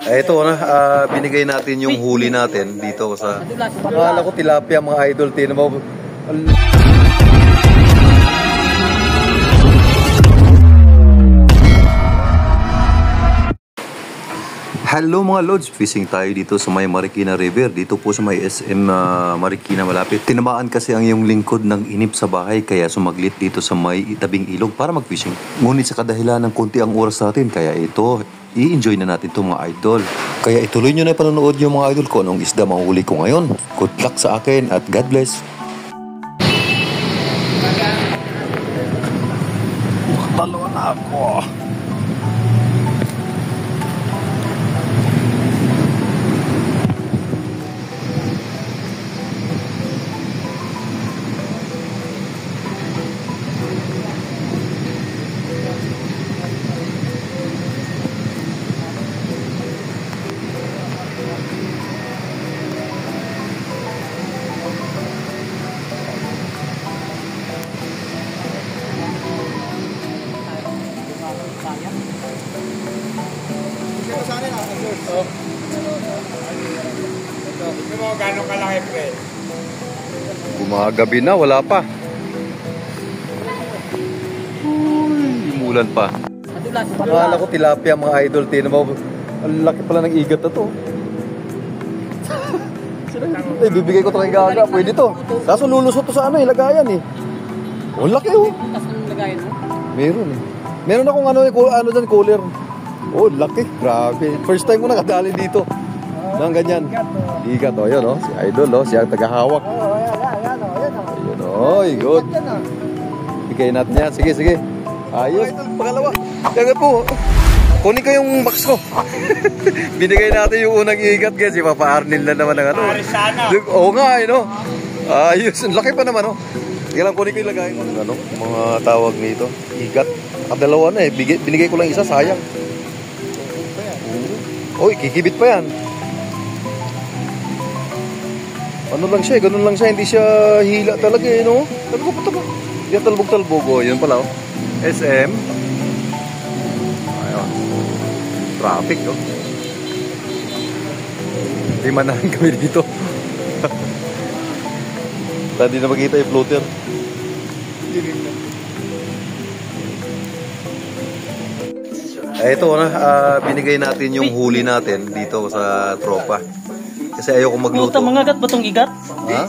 Ito na, binigay natin yung huli natin dito sa... Akala ko tilapia mga idol, tinan mo. Hello mga Lods, fishing tayo dito sa may Marikina River. Dito po sa may SM Marikina malapit. Tinamaan kasi ang yung lingkod ng inip sa bahay kaya sumaglit dito sa may tabing ilog para mag-fishing. Ngunit sa kadahilan ng konti ang oras natin kaya ito, i-enjoy na natin ito mga idol. Kaya ituloy nyo na panonood yung mga idol ko anong isda mahuli ko ngayon. Good luck sa akin at God bless. Talo na ako. Gano'ng kalaki, pre? Gumagabi na, wala pa. Umulan pa. Akala ko tilapia mga idol, tinan mo. Ang laki pala ng igat na to. Ay, bibigay ko ito kay Gaga, pwede to. Kaso lulusot to sa ano, lagayan eh. Ang laki oh. Meron eh. Meron akong ano dyan, cooler. Oh, laki, grabe. First time ko nakadali dito. Nang ganyan. Igat oh, yun oh. Si idol oh, siya ang tagahawak. Ayun oh, good. Bigay natin yan. Sige, sige. Ayos. Pangalawa. Kaya po. Kunin ko yung box ko. Binigay natin yung unang igat guys. Si Papa Arnil na naman ang ano. Oo nga, no? Ayos. Laki pa naman, oh. Kaya lang kunin ko yung lagay ko. Ano? Mga tawag nito. Igat. Dalawa na eh. Binigay ko lang isa. Sayang. Uy, kikibit pa yan. Ano lang siya, ganun lang siya, hindi siya hila talaga eh, no? Talbog. Yan, talbog-talbog, oh, yun pala, oh. SM. Ayun. Traffic, oh. Hindi manahan kami dito. Hindi na makita yung floater. Ito na, binigay natin yung huli natin dito sa tropa. Kasi ayoko magluto. Mga agat ba itong igat? Ha?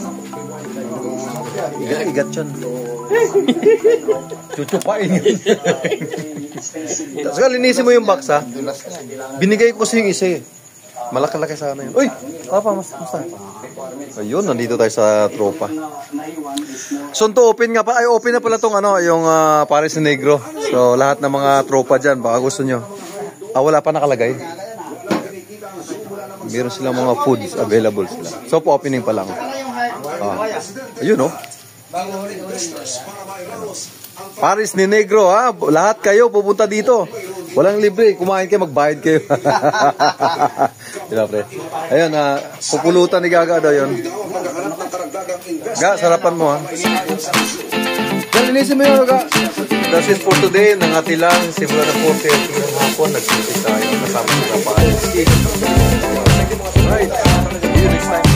Igat yan. Chuchupain yun. Tapos linisin mo yung box ha. Binigay ko kasi yung isa eh. Malaki-laki sana yun. Uy! Papa, mas. Ayun, nandito tayo sa tropa. So to open nga pa. Ay, open na pala tong ano, yung Paris Negro. So lahat ng mga tropa dyan, baka gusto nyo. Wala pa nakalagay. Meron silang mga foods available sila. So, po-opening pa lang. Ayun, oh. Paris ni Negro, ha? Lahat kayo pupunta dito. Walang libre. Kumain kayo, magbayad kayo. Ayun, pupulutan ni Gaga daw yun. Ga, sarapan mo, ha? Linisin mo yun, Gaga. That's it for today. Nangati lang. Simula ng 4:30 ng hapon. Nagsisit tayo. Kasama sa Paris. Right. See you next time.